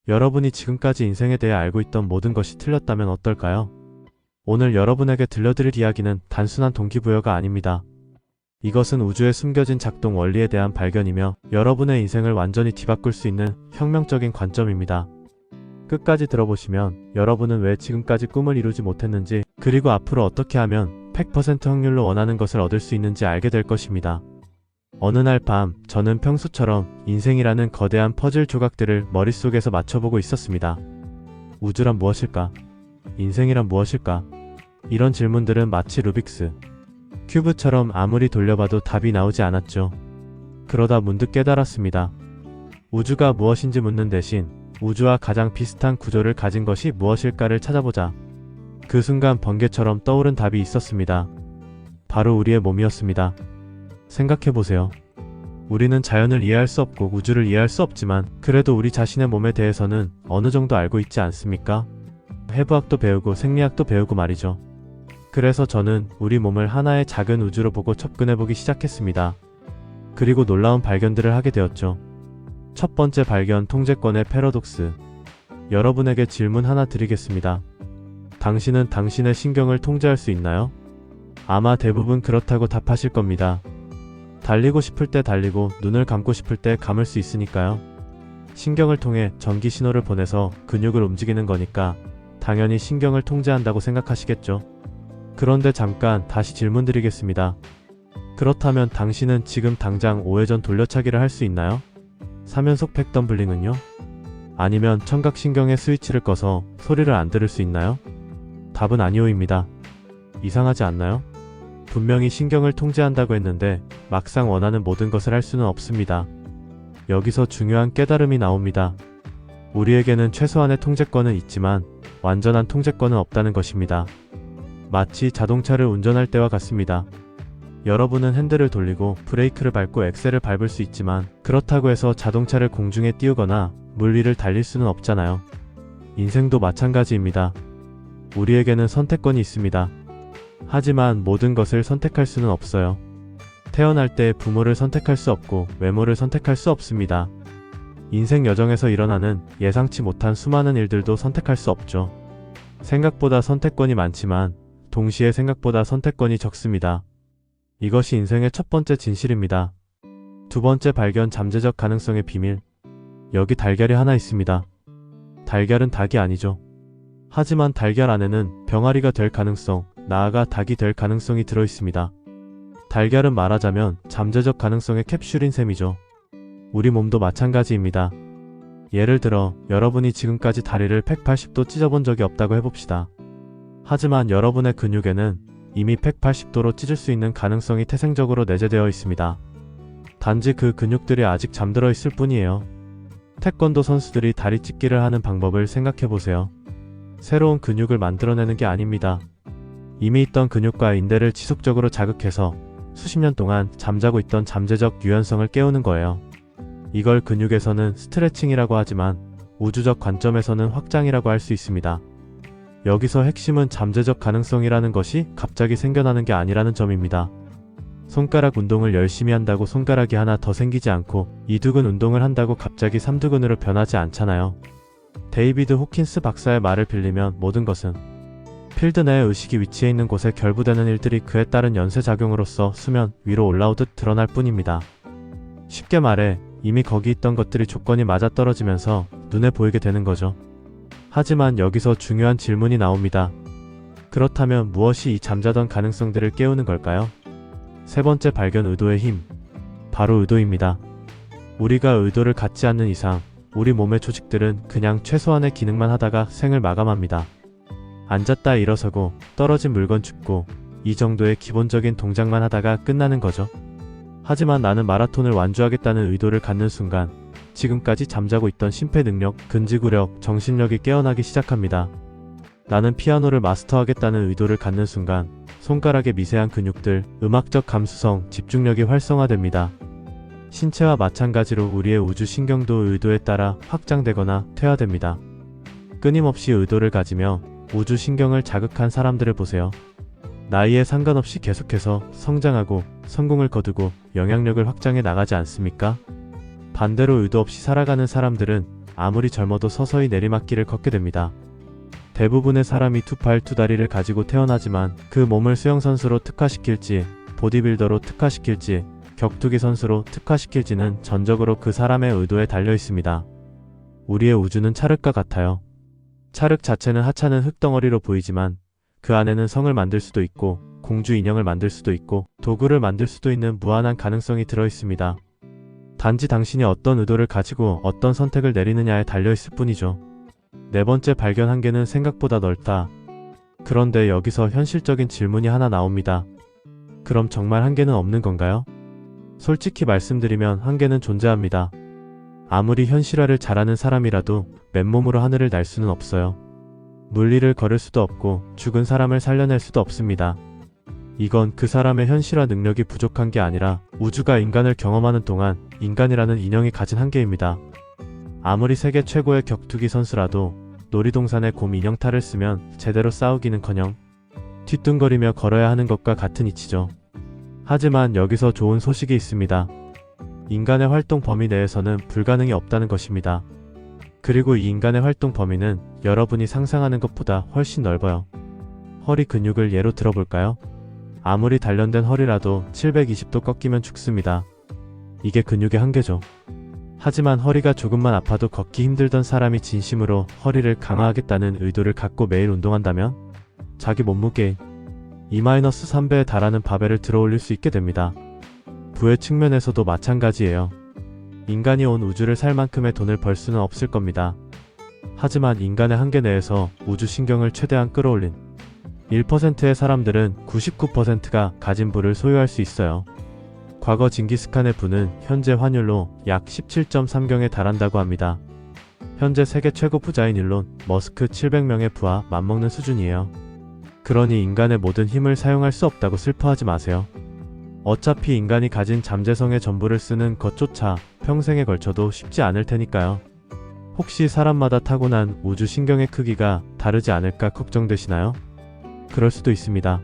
여러분이 지금까지 인생에 대해 알고 있던 모든 것이 틀렸다면 어떨까요? 오늘 여러분에게 들려드릴 이야기는 단순한 동기부여가 아닙니다. 이것은 우주에 숨겨진 작동 원리에 대한 발견이며 여러분의 인생을 완전히 뒤바꿀 수 있는 혁명적인 관점입니다. 끝까지 들어보시면 여러분은 왜 지금까지 꿈을 이루지 못했는지, 그리고 앞으로 어떻게 하면 100% 확률로 원하는 것을 얻을 수 있는지 알게 될 것입니다. 어느 날 밤, 저는 평소처럼 인생이라는 거대한 퍼즐 조각들을 머릿속에서 맞춰보고 있었습니다. 우주란 무엇일까? 인생이란 무엇일까? 이런 질문들은 마치 루빅스 큐브처럼 아무리 돌려봐도 답이 나오지 않았죠. 그러다 문득 깨달았습니다. 우주가 무엇인지 묻는 대신 우주와 가장 비슷한 구조를 가진 것이 무엇일까를 찾아보자. 그 순간 번개처럼 떠오른 답이 있었습니다. 바로 우리의 몸이었습니다. 생각해보세요. 우리는 자연을 이해할 수 없고 우주를 이해할 수 없지만 그래도 우리 자신의 몸에 대해서는 어느 정도 알고 있지 않습니까? 해부학도 배우고 생리학도 배우고 말이죠. 그래서 저는 우리 몸을 하나의 작은 우주로 보고 접근해보기 시작했습니다. 그리고 놀라운 발견들을 하게 되었죠. 첫 번째 발견, 통제권의 패러독스. 여러분에게 질문 하나 드리겠습니다. 당신은 당신의 신경을 통제할 수 있나요? 아마 대부분 그렇다고 답하실 겁니다. 달리고 싶을 때 달리고 눈을 감고 싶을 때 감을 수 있으니까요. 신경을 통해 전기 신호를 보내서 근육을 움직이는 거니까 당연히 신경을 통제한다고 생각하시겠죠. 그런데 잠깐 다시 질문 드리겠습니다. 그렇다면 당신은 지금 당장 5회전 돌려차기를 할 수 있나요? 3연속 백덤블링은요? 아니면 청각신경의 스위치를 꺼서 소리를 안 들을 수 있나요? 답은 아니오입니다. 이상하지 않나요? 분명히 신경을 통제한다고 했는데 막상 원하는 모든 것을 할 수는 없습니다. 여기서 중요한 깨달음이 나옵니다. 우리에게는 최소한의 통제권은 있지만 완전한 통제권은 없다는 것입니다. 마치 자동차를 운전할 때와 같습니다. 여러분은 핸들을 돌리고 브레이크를 밟고 엑셀을 밟을 수 있지만 그렇다고 해서 자동차를 공중에 띄우거나 물 위를 달릴 수는 없잖아요. 인생도 마찬가지입니다. 우리에게는 선택권이 있습니다. 하지만 모든 것을 선택할 수는 없어요. 태어날 때 부모를 선택할 수 없고 외모를 선택할 수 없습니다. 인생 여정에서 일어나는 예상치 못한 수많은 일들도 선택할 수 없죠. 생각보다 선택권이 많지만 동시에 생각보다 선택권이 적습니다. 이것이 인생의 첫 번째 진실입니다. 두 번째 발견, 잠재적 가능성의 비밀. 여기 달걀이 하나 있습니다. 달걀은 닭이 아니죠. 하지만 달걀 안에는 병아리가 될 가능성, 나아가 닭이 될 가능성이 들어있습니다. 달걀은 말하자면 잠재적 가능성의 캡슐인 셈이죠. 우리 몸도 마찬가지입니다. 예를 들어 여러분이 지금까지 다리를 180도 찢어본 적이 없다고 해봅시다. 하지만 여러분의 근육에는 이미 180도로 찢을 수 있는 가능성이 태생적으로 내재되어 있습니다. 단지 그 근육들이 아직 잠들어 있을 뿐이에요. 태권도 선수들이 다리 찢기를 하는 방법을 생각해보세요. 새로운 근육을 만들어내는 게 아닙니다. 이미 있던 근육과 인대를 지속적으로 자극해서 수십 년 동안 잠자고 있던 잠재적 유연성을 깨우는 거예요. 이걸 근육에서는 스트레칭이라고 하지만 우주적 관점에서는 확장이라고 할 수 있습니다. 여기서 핵심은 잠재적 가능성이라는 것이 갑자기 생겨나는 게 아니라는 점입니다. 손가락 운동을 열심히 한다고 손가락이 하나 더 생기지 않고 이두근 운동을 한다고 갑자기 삼두근으로 변하지 않잖아요. 데이비드 호킨스 박사의 말을 빌리면 모든 것은 필드 내의 의식이 위치해 있는 곳에 결부되는 일들이 그에 따른 연쇄작용으로서 수면 위로 올라오듯 드러날 뿐입니다. 쉽게 말해 이미 거기 있던 것들이 조건이 맞아떨어지면서 눈에 보이게 되는 거죠. 하지만 여기서 중요한 질문이 나옵니다. 그렇다면 무엇이 이 잠자던 가능성들을 깨우는 걸까요? 세 번째 발견, 의도의 힘. 바로 의도입니다. 우리가 의도를 갖지 않는 이상 우리 몸의 조직들은 그냥 최소한의 기능만 하다가 생을 마감합니다. 앉았다 일어서고 떨어진 물건 줍고 이 정도의 기본적인 동작만 하다가 끝나는 거죠. 하지만 나는 마라톤을 완주하겠다는 의도를 갖는 순간 지금까지 잠자고 있던 심폐능력, 근지구력, 정신력이 깨어나기 시작합니다. 나는 피아노를 마스터하겠다는 의도를 갖는 순간 손가락의 미세한 근육들, 음악적 감수성, 집중력이 활성화됩니다. 신체와 마찬가지로 우리의 우주신경도 의도에 따라 확장되거나 퇴화됩니다. 끊임없이 의도를 가지며 우주신경을 자극한 사람들을 보세요. 나이에 상관없이 계속해서 성장하고 성공을 거두고 영향력을 확장해 나가지 않습니까? 반대로 의도 없이 살아가는 사람들은 아무리 젊어도 서서히 내리막길을 걷게 됩니다. 대부분의 사람이 두 팔 두 다리를 가지고 태어나지만 그 몸을 수영선수로 특화시킬지, 보디빌더로 특화시킬지, 격투기 선수로 특화시킬지는 전적으로 그 사람의 의도에 달려 있습니다. 우리의 우주는 찰흙과 같아요. 찰흙 자체는 하찮은 흙덩어리로 보이지만 그 안에는 성을 만들 수도 있고 공주 인형을 만들 수도 있고 도구를 만들 수도 있는 무한한 가능성이 들어 있습니다. 단지 당신이 어떤 의도를 가지고 어떤 선택을 내리느냐에 달려 있을 뿐이죠. 네 번째 발견 한계는 생각보다 넓다. 그런데 여기서 현실적인 질문이 하나 나옵니다. 그럼 정말 한계는 없는 건가요? 솔직히 말씀드리면 한계는 존재합니다. 아무리 현실화를 잘하는 사람이라도 맨몸으로 하늘을 날 수는 없어요. 물리를 걸을 수도 없고 죽은 사람을 살려낼 수도 없습니다. 이건 그 사람의 현실화 능력이 부족한 게 아니라 우주가 인간을 경험하는 동안 인간이라는 인형이 가진 한계입니다. 아무리 세계 최고의 격투기 선수라도 놀이동산에 곰 인형 탈을 쓰면 제대로 싸우기는커녕 뒤뚱거리며 걸어야 하는 것과 같은 이치죠. 하지만 여기서 좋은 소식이 있습니다. 인간의 활동 범위 내에서는 불가능이 없다는 것입니다. 그리고 이 인간의 활동 범위는 여러분이 상상하는 것보다 훨씬 넓어요. 허리 근육을 예로 들어볼까요? 아무리 단련된 허리라도 720도 꺾이면 죽습니다. 이게 근육의 한계죠. 하지만 허리가 조금만 아파도 걷기 힘들던 사람이 진심으로 허리를 강화하겠다는 의도를 갖고 매일 운동한다면 자기 몸무게 2-3배에 달하는 바벨을 들어 올릴 수 있게 됩니다. 부의 측면에서도 마찬가지예요. 인간이 온 우주를 살 만큼의 돈을 벌 수는 없을 겁니다. 하지만 인간의 한계 내에서 우주 신경을 최대한 끌어올린 1%의 사람들은 99%가 가진 부를 소유할 수 있어요. 과거 징기스칸의 부는 현재 환율로 약 17.3경에 달한다고 합니다. 현재 세계 최고 부자인 일론 머스크 700명의 부와 맞먹는 수준이에요. 그러니 인간의 모든 힘을 사용할 수 없다고 슬퍼하지 마세요. 어차피 인간이 가진 잠재성의 전부를 쓰는 것조차 평생에 걸쳐도 쉽지 않을 테니까요. 혹시 사람마다 타고난 우주 신경의 크기가 다르지 않을까 걱정되시나요? 그럴 수도 있습니다.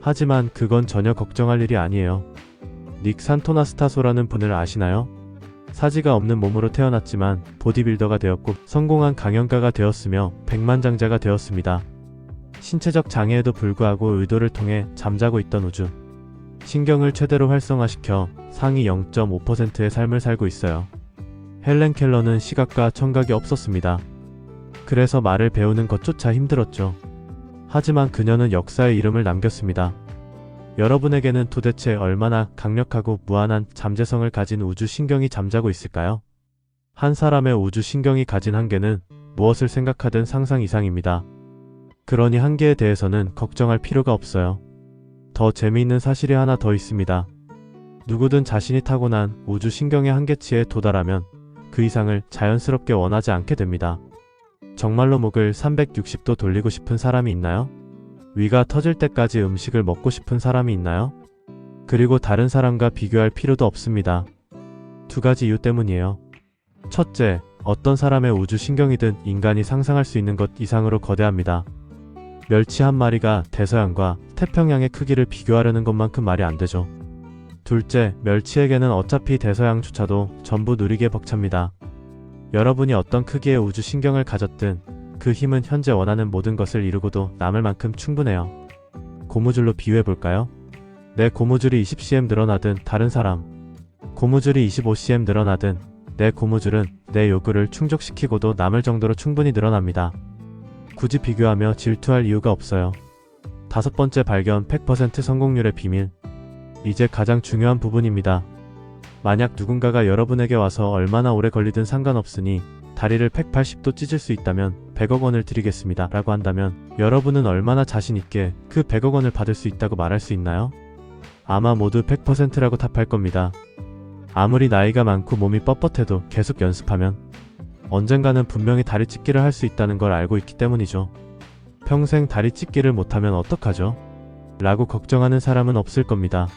하지만 그건 전혀 걱정할 일이 아니에요. 닉 산토나스타소라는 분을 아시나요? 사지가 없는 몸으로 태어났지만 보디빌더가 되었고 성공한 강연가가 되었으며 백만장자가 되었습니다. 신체적 장애에도 불구하고 의도를 통해 잠자고 있던 우주 신경을 최대로 활성화시켜 상위 0.5%의 삶을 살고 있어요. 헬렌 켈러는 시각과 청각이 없었습니다. 그래서 말을 배우는 것조차 힘들었죠. 하지만 그녀는 역사의 이름을 남겼습니다. 여러분에게는 도대체 얼마나 강력하고 무한한 잠재성을 가진 우주 신경이 잠자고 있을까요? 한 사람의 우주 신경이 가진 한계는 무엇을 생각하든 상상 이상입니다. 그러니 한계에 대해서는 걱정할 필요가 없어요. 더 재미있는 사실이 하나 더 있습니다. 누구든 자신이 타고난 우주 신경의 한계치에 도달하면 그 이상을 자연스럽게 원하지 않게 됩니다. 정말로 목을 360도 돌리고 싶은 사람이 있나요? 위가 터질 때까지 음식을 먹고 싶은 사람이 있나요? 그리고 다른 사람과 비교할 필요도 없습니다. 두 가지 이유 때문이에요. 첫째, 어떤 사람의 우주 신경이든 인간이 상상할 수 있는 것 이상으로 거대합니다. 멸치 한 마리가 대서양과 태평양의 크기를 비교하려는 것만큼 말이 안 되죠. 둘째, 멸치에게는 어차피 대서양조차도 전부 누리개 벅찹니다. 여러분이 어떤 크기의 우주 신경을 가졌든 그 힘은 현재 원하는 모든 것을 이루고도 남을 만큼 충분해요. 고무줄로 비유해볼까요? 내 고무줄이 20cm 늘어나든 다른 사람 고무줄이 25cm 늘어나든 내 고무줄은 내 요구를 충족시키고도 남을 정도로 충분히 늘어납니다. 굳이 비교하며 질투할 이유가 없어요. 다섯 번째 발견 100% 성공률의 비밀. 이제 가장 중요한 부분입니다. 만약 누군가가 여러분에게 와서 얼마나 오래 걸리든 상관없으니 다리를 180도 찢을 수 있다면 100억 원을 드리겠습니다 라고 한다면 여러분은 얼마나 자신있게 그 100억 원을 받을 수 있다고 말할 수 있나요? 아마 모두 100%라고 답할 겁니다. 아무리 나이가 많고 몸이 뻣뻣해도 계속 연습하면 언젠가는 분명히 다리 찢기를 할 수 있다는 걸 알고 있기 때문이죠. 평생 다리 찢기를 못하면 어떡하죠? 라고 걱정하는 사람은 없을 겁니다.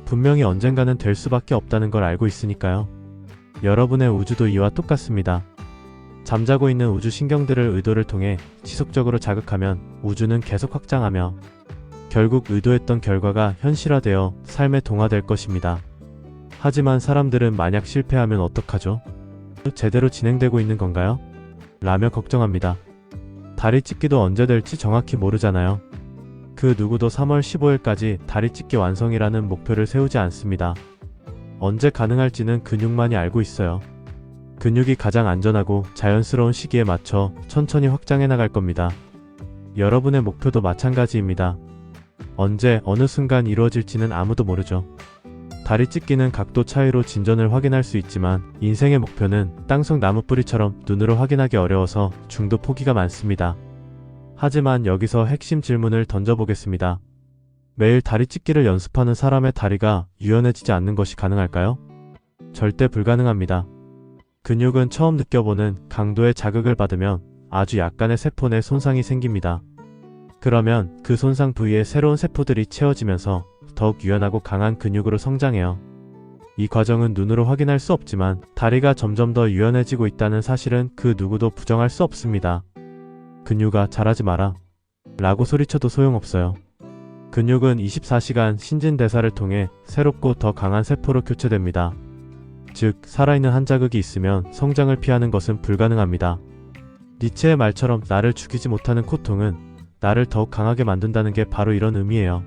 분명히 언젠가는 될 수밖에 없다는 걸 알고 있으니까요. 여러분의 우주도 이와 똑같습니다. 잠자고 있는 우주 신경들을 의도를 통해 지속적으로 자극하면 우주는 계속 확장하며 결국 의도했던 결과가 현실화되어 삶에 동화될 것입니다. 하지만 사람들은 만약 실패하면 어떡하죠? 제대로 진행되고 있는 건가요? 라며 걱정합니다. 다리 찢기도 언제 될지 정확히 모르잖아요. 그 누구도 3월 15일까지 다리 찢기 완성이라는 목표를 세우지 않습니다. 언제 가능할지는 근육만이 알고 있어요. 근육이 가장 안전하고 자연스러운 시기에 맞춰 천천히 확장해 나갈 겁니다. 여러분의 목표도 마찬가지입니다. 언제 어느 순간 이루어질지는 아무도 모르죠. 다리 찢기는 각도 차이로 진전을 확인할 수 있지만 인생의 목표는 땅속 나무뿌리처럼 눈으로 확인하기 어려워서 중도 포기가 많습니다. 하지만 여기서 핵심 질문을 던져보겠습니다. 매일 다리 찢기를 연습하는 사람의 다리가 유연해지지 않는 것이 가능할까요? 절대 불가능합니다. 근육은 처음 느껴보는 강도의 자극을 받으면 아주 약간의 세포 내 손상이 생깁니다. 그러면 그 손상 부위에 새로운 세포들이 채워지면서 더욱 유연하고 강한 근육으로 성장해요. 이 과정은 눈으로 확인할 수 없지만 다리가 점점 더 유연해지고 있다는 사실은 그 누구도 부정할 수 없습니다. 근육아, 잘하지 마라 라고 소리쳐도 소용없어요. 근육은 24시간 신진대사를 통해 새롭고 더 강한 세포로 교체됩니다. 즉, 살아있는 한 자극이 있으면 성장을 피하는 것은 불가능합니다. 니체의 말처럼 나를 죽이지 못하는 고통은 나를 더욱 강하게 만든다는 게 바로 이런 의미예요.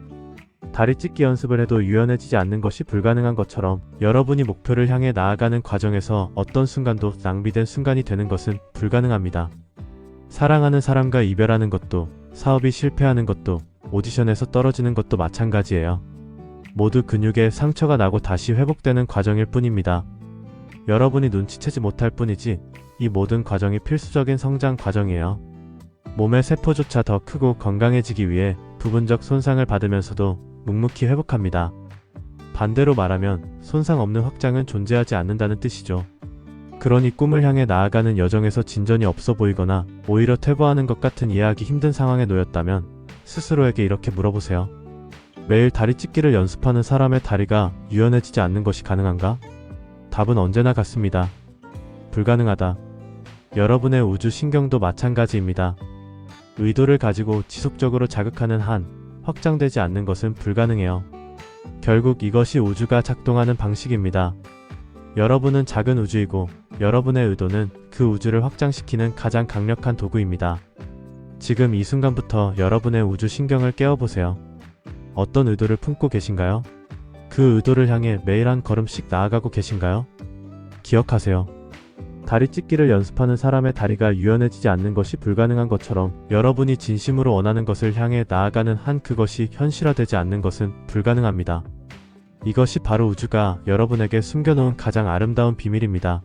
다리 찢기 연습을 해도 유연해지지 않는 것이 불가능한 것처럼 여러분이 목표를 향해 나아가는 과정에서 어떤 순간도 낭비된 순간이 되는 것은 불가능합니다. 사랑하는 사람과 이별하는 것도, 사업이 실패하는 것도, 오디션에서 떨어지는 것도 마찬가지예요. 모두 근육에 상처가 나고 다시 회복되는 과정일 뿐입니다. 여러분이 눈치채지 못할 뿐이지 이 모든 과정이 필수적인 성장 과정이에요. 몸의 세포조차 더 크고 건강해지기 위해 부분적 손상을 받으면서도 묵묵히 회복합니다. 반대로 말하면 손상 없는 확장은 존재하지 않는다는 뜻이죠. 그러니 꿈을 향해 나아가는 여정에서 진전이 없어 보이거나 오히려 퇴보하는 것 같은 이해하기 힘든 상황에 놓였다면 스스로에게 이렇게 물어보세요. 매일 다리 찢기를 연습하는 사람의 다리가 유연해지지 않는 것이 가능한가? 답은 언제나 같습니다. 불가능하다. 여러분의 우주 신경도 마찬가지입니다. 의도를 가지고 지속적으로 자극하는 한 확장되지 않는 것은 불가능해요. 결국 이것이 우주가 작동하는 방식입니다. 여러분은 작은 우주이고 여러분의 의도는 그 우주를 확장시키는 가장 강력한 도구입니다. 지금 이 순간부터 여러분의 우주 신경을 깨워보세요. 어떤 의도를 품고 계신가요? 그 의도를 향해 매일 한 걸음씩 나아가고 계신가요? 기억하세요. 다리 찢기를 연습하는 사람의 다리가 유연해지지 않는 것이 불가능한 것처럼 여러분이 진심으로 원하는 것을 향해 나아가는 한 그것이 현실화되지 않는 것은 불가능합니다. 이것이 바로 우주가 여러분에게 숨겨놓은 가장 아름다운 비밀입니다.